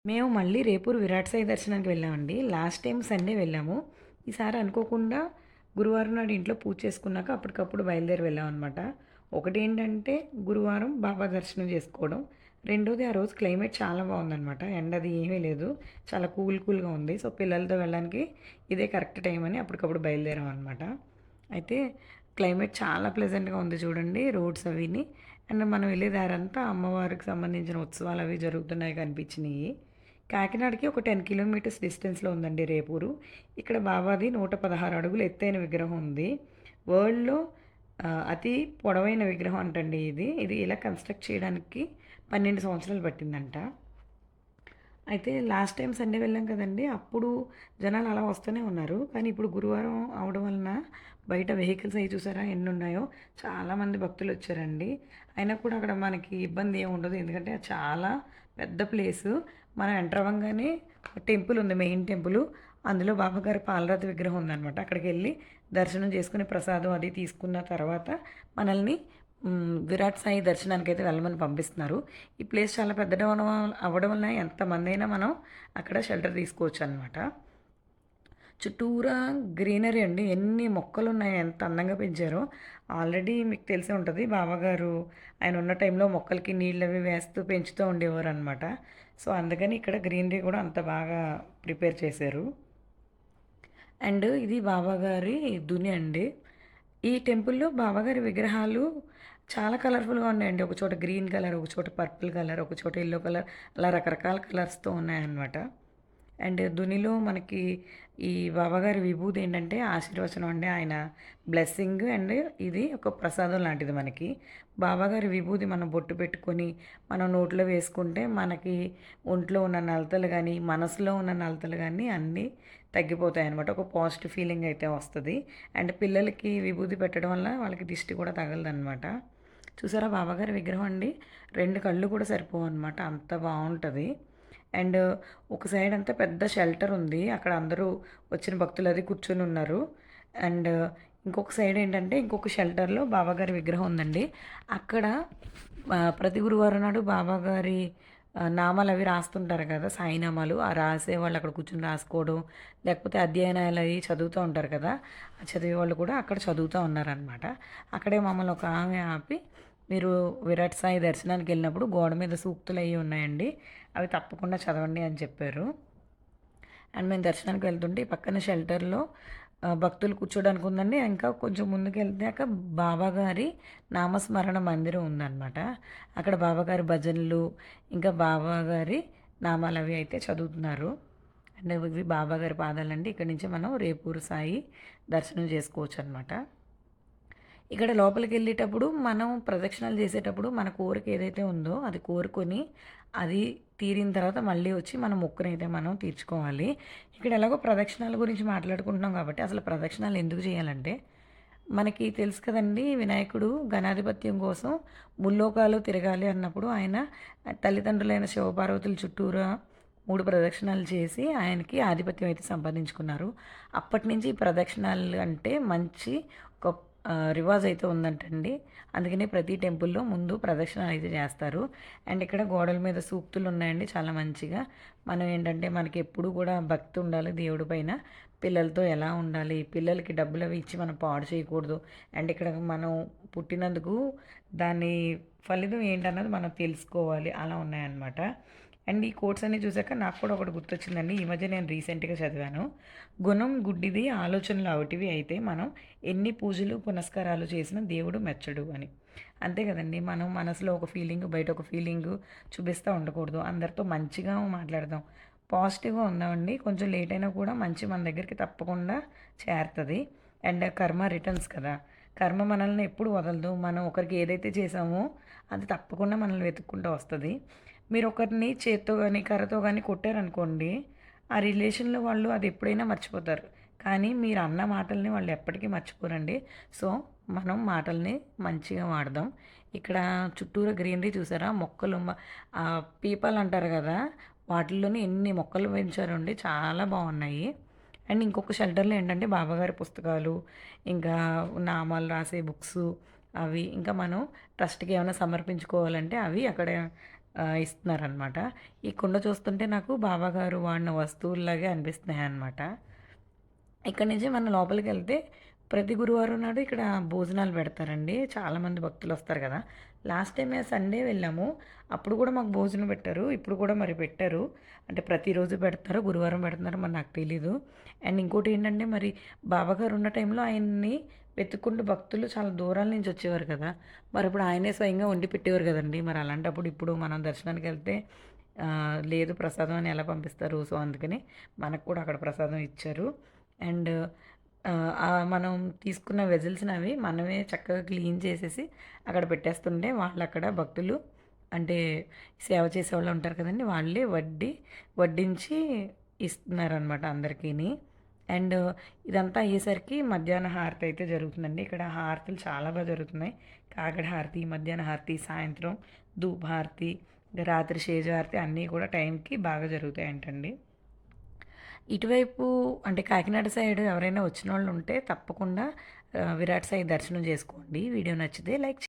మేము మళ్ళీ రేపూరు విరాట్ సాయి దర్శనానికి వెళ్ళామండి. లాస్ట్ టైం సండే వెళ్ళాము. ఈసారి అనుకోకుండా గురువారం నాడు ఇంట్లో పూజ చేసుకున్నాక అప్పటికప్పుడు బయలుదేరి వెళ్ళామనమాట. ఒకటేంటంటే గురువారం బాబా దర్శనం చేసుకోవడం. రెండోది ఆ రోజు క్లైమేట్ చాలా బాగుందనమాట. ఎండ అది ఏమీ లేదు. చాలా కూల్‌గా ఉంది. సో, పిల్లలతో వెళ్ళడానికి ఇదే కరెక్ట్ టైం అని అప్పటికప్పుడు బయలుదేరామనమాట. అయితే క్లైమేట్ చాలా ప్లెజెంట్‌గా ఉంది చూడండి రోడ్స్ అవిని. అండ్ మనం వెళ్ళే దారంతా అమ్మవారికి సంబంధించిన ఉత్సవాలు అవి జరుగుతున్నాయి కనిపించినియి. కాకినాడకి ఒక 10 కిలోమీటర్స్ డిస్టెన్స్‌లో ఉందండి రేపూరు. ఇక్కడ బాబాది 116 అడుగులు ఎత్తైన విగ్రహం ఉంది. వరల్డ్‌లో అతి పొడవైన విగ్రహం అంటండి ఇది. ఇది ఇలా కన్‌స్ట్రక్ట్ చేయడానికి 12 సంవత్సరాలు పట్టిందంట. అయితే లాస్ట్ టైం సండే వెళ్ళాం కదండీ! అప్పుడు జనాలు అలా వస్తూనే ఉన్నారు. కానీ ఇప్పుడు గురువారం అవ్వడం వలన బయట వెహికల్స్ అయి చూసారా ఎన్నున్నాయో! చాలామంది భక్తులొచ్చారండి. అయినా కూడా అక్కడ మనకి ఇబ్బంది ఏమి ఉండదు. ఎందుకంటే అది చాలా పెద్ద ప్లేసు. మనం ఎంటర్ అవ్వంగానే టెంపుల్ ఉంది. Main temple. అందులో బాబాగారి పాలరాతి విగ్రహం ఉందనమాట. అక్కడికెళ్ళి దర్శనం చేసుకొని ప్రసాదం అది తీసుకున్న తర్వాత మనల్ని విరాట్ సాయి దర్శనానికైతే వెళ్ళమని పంపిస్తున్నారు. ఈ ప్లేస్ చాలా పెద్దగా అవ్వడం వలన ఎంతమందైనా మనం అక్కడ షెల్టర్ తీసుకోవచ్చనమాట. చుట్టూరా గ్రీనరీ అండి. ఎన్ని మొక్కలున్నాయో ఎంత అందంగా పెంచారో. ఆల్రెడీ మీకు తెలిసే ఉంటది. బాబాగారు ఆయన ఉన్న టైంలో మొక్కలకి నీళ్ళవి వేస్తూ పెంచుతూ ఉండేవారనమాట. సో, అందుకని ఇక్కడ గ్రీనరీ కూడా అంత బాగా ప్రిపేర్ చేశారు. అండ్ ఇది బాబాగారి దుని అండి. ఈ టెంపుల్‌లో బాబాగారి విగ్రహాలు చాలా కలర్‌ఫుల్‌గా ఉన్నాయండి. ఒక చోట గ్రీన్ కలర్, ఒక చోట పర్పుల్ కలర్, ఒక చోట యెల్లో కలర్ అలా రకరకాల కలర్స్‌తో ఉన్నాయన్నమాట. అండ్ దునిలో మనకి ఈ బాబాగారి విభూది ఏంటంటే ఆశీర్వచనం అండి. ఆయన బ్లెస్సింగ్ అండ్ ఇది ఒక ప్రసాదం లాంటిది మనకి. బాబాగారి విభూది మనం బొట్టు పెట్టుకొని మనం నోట్లో వేసుకుంటే మనకి ఒంట్లో ఉన్న నలతలు గానీ, మనసులో ఉన్న నలతలు గానీ అన్నీ తగ్గిపోతాయన్నమాట. ఒక పాజిటివ్ ఫీలింగ్ అయితే వస్తది. అండ్ పిల్లలకి విభూది పెట్టడం వల్ల వాళ్ళకి దిష్టి కూడా తగలదనమాట. చూసారా బాబాగారి విగ్రహం అండి. 2 కళ్ళు కూడా సరిపోవనమాట. అంత బావుంటది. అండ్ ఒక సైడ్ అంతా పెద్ద షెల్టర్ ఉంది. అక్కడ అందరూ వచ్చిన భక్తులు అది కూర్చొని ఉన్నారు. అండ్ ఇంకొక సైడ్ ఏంటంటే ఇంకొక షెల్టర్‌లో బాబాగారి విగ్రహం ఉందండి. అక్కడ ప్రతి గురువారం నాడు బాబాగారి నామాలు అవి రాస్తుంటారు కదా! సాయినామాలు. ఆ రాసేవాళ్ళు అక్కడ కూర్చొని రాసుకోవడం, లేకపోతే అధ్యయనాలు అవి చదువుతూ ఉంటారు కదా! ఆ చదివేవాళ్ళు కూడా అక్కడ చదువుతా ఉన్నారనమాట. అక్కడే మమ్మల్ని ఒక ఆమె ఆపి, "మీరు విరాట్ సాయి దర్శనానికెళ్ళినప్పుడు గోడ మీద సూక్తులు అయ్యి ఉన్నాయండి. అవి తప్పకుండా చదవండి" అని చెప్పారు. అండ్ మేము దర్శనానికి వెళ్తుంటే ఈ పక్కన షెల్టర్‌లో భక్తులు కూర్చోడానికి ఉందండి. ఇంకా కొంచెం ముందుకెళ్ళాక బాబాగారి నామస్మరణ మందిరం ఉందనమాట. అక్కడ బాబాగారి భజనలు, ఇంకా బాబాగారి నామాలవి అయితే చదువుతున్నారు. అండ్ ఇవి బాబాగారి పాదాలండి. ఇక్కడి నుంచి మనం రేపూరు సాయి దర్శనం చేసుకోవచ్చనమాట. ఇక్కడ లోపలికెళ్ళేటప్పుడు మనం ప్రదక్షిణాలు చేసేటప్పుడు మన కోరిక ఏదైతే ఉందో అది కోరుకొని, అది తీరిన తర్వాత మళ్ళీ వచ్చి మన మొక్కునైతే మనం తీర్చుకోవాలి. ఇక్కడ ఎలాగో ప్రదక్షిణాల గురించి మాట్లాడుకుంటున్నాం కాబట్టి అసలు ప్రదక్షిణాలు ఎందుకు చేయాలంటే, మనకి తెలుసు కదండీ! వినాయకుడు గణాధిపత్యం కోసం ముల్లోకాలు తిరగాలి అన్నప్పుడు ఆయన తల్లిదండ్రులైన శివపార్వతుల చుట్టూరా 3 ప్రదక్షిణాలు చేసి ఆయనకి ఆధిపత్యం అయితే సంపాదించుకున్నారు. అప్పటినుంచి ఈ ప్రదక్షిణాలు అంటే మంచి ఒక రివాజ్ అయితే ఉందంటండి. అందుకనే ప్రతి టెంపుల్‌లో ముందు ప్రదక్షిణాలు అయితే చేస్తారు. అండ్ ఇక్కడ గోడల మీద సూక్తులు ఉన్నాయండి చాలా మంచిగా. మనం ఏంటంటే మనకి ఎప్పుడు కూడా భక్తి ఉండాలి దేవుడి పైన. పిల్లలతో ఎలా ఉండాలి, పిల్లలకి డబ్బులవి ఇచ్చి మనం పాడు చేయకూడదు. అండ్ ఇక్కడ మనం పుట్టినందుకు దాని ఫలితం ఏంటన్నది మనం తెలుసుకోవాలి. అలా ఉన్నాయన్నమాట. అండ్ ఈ కోట్స్ అన్నీ చూసాక నాకు కూడా ఒకటి గుర్తొచ్చిందండి. ఈ మధ్య నేను రీసెంట్‌గా చదివాను. గుణం గుడ్డిది ఆలోచనలు అవిటివి అయితే మనం ఎన్ని పూజలు, పునస్కారాలు చేసినా దేవుడు మెచ్చడు అని. అంతే కదండీ! మనం మనసులో ఒక ఫీలింగు, బయట ఒక ఫీలింగు చూపిస్తా ఉండకూడదు. అందరితో మంచిగా మాట్లాడదాం. పాజిటివ్‌గా ఉందామండి. కొంచెం లేట్ అయినా కూడా మంచి మన దగ్గరికి తప్పకుండా చేరతది. అండ్ కర్మ రిటర్న్స్ కదా! కర్మ మనల్ని ఎప్పుడు వదలదు. మనం ఒకరికి ఏదైతే చేశామో అది తప్పకుండా మనల్ని వెతుక్కుంటూ వస్తది. మీరు ఒకరిని చేత్తో గాని, కర్రతో గాని కొట్టారనుకోండి, ఆ రిలేషన్‌లో వాళ్ళు అది ఎప్పుడైనా మర్చిపోతారు. కానీ మీరు అన్న మాటల్ని వాళ్ళు ఎప్పటికీ మర్చిపోరండి. సో, మనం మాటల్ని మంచిగా వాడదాం. ఇక్కడ చుట్టూరా గ్రీనరీ చూసారా? మొక్కలు పీపాల్ అంటారు గదా! వాటిల్లోనే ఎన్ని మొక్కలు పెంచారండి. చాలా బావున్నాయి. అండ్ ఇంకొక షెల్టర్‌లో ఏంటంటే బాబాగారి పుస్తకాలు, ఇంకా నామాలు రాసే బుక్సు అవి, ఇంకా మనం ట్రస్ట్‌కి ఏమైనా సమర్పించుకోవాలంటే అవి అక్కడ ఇస్తున్నారనమాట. ఈ కుండ చూస్తుంటే నాకు బాబాగారు వాడిన వస్తువుల్లాగే అనిపిస్తున్నాయన్నమాట. ఇక్కడి నుంచి మనం లోపలికెళ్తే ప్రతి గురువారం నాడు ఇక్కడ భోజనాలు పెడతారండి. చాలామంది భక్తులొస్తారు గదా! లాస్ట్ టైమ్ సండే వెళ్ళాము. అప్పుడు గూడా మాకు భోజనం పెట్టారు. ఇప్పుడు కూడా మరి పెట్టారు. అంటే ప్రతిరోజు పెడతారో, గురువారం పెడుతున్నారో మరి నాకు తెలీదు. అండ్ ఇంకోటేంటంటే మరి బాబాగారు ఉన్న టైంలో ఆయన్ని వెతుక్కుంటూ భక్తులు చాలా దూరాల నుంచి వచ్చేవారు కదా! మరిప్పుడు ఆయనే స్వయంగా వండి పెట్టేవారు గదండీ! మరి అలాంటప్పుడు ఇప్పుడు మనం దర్శనానికెళ్తే లేదు ప్రసాదం అని ఎలా పంపిస్తారు? సో, అందుకని మనకు కూడా అక్కడ ప్రసాదం ఇచ్చారు. అండ్ మనం తీసుకున్న వెజిల్స్‌ని అవి మనమే చక్కగా క్లీన్ చేసేసి అక్కడ పెట్టేస్తుంటే వాళ్ళక్కడ భక్తులు అంటే సేవ చేసేవాళ్ళు ఉంటారు కదండీ! వాళ్ళే వడ్డించి ఇస్తున్నారనమాట అందరికీని. అండ్ ఇదంతా అయ్యేసరికి మధ్యాహ్న హారతి అయితే జరుగుతుందండి. ఇక్కడ హారతులు చాలా జరుగుతున్నాయి. కాకడ హారతి, మధ్యాహ్న హారతి, సాయంత్రం ధూప్ హారతి, రాత్రి షేజ హారతి అన్నీ కూడా టైంకి బాగా జరుగుతాయంటండి. ఇటువైపు అంటే కాకినాడ సైడ్ ఎవరైనా వచ్చినోళ్ళు ఉంటే తప్పకుండా విరాట్ సాయి దర్శనం చేసుకోండి. వీడియో నచ్చితే లైక్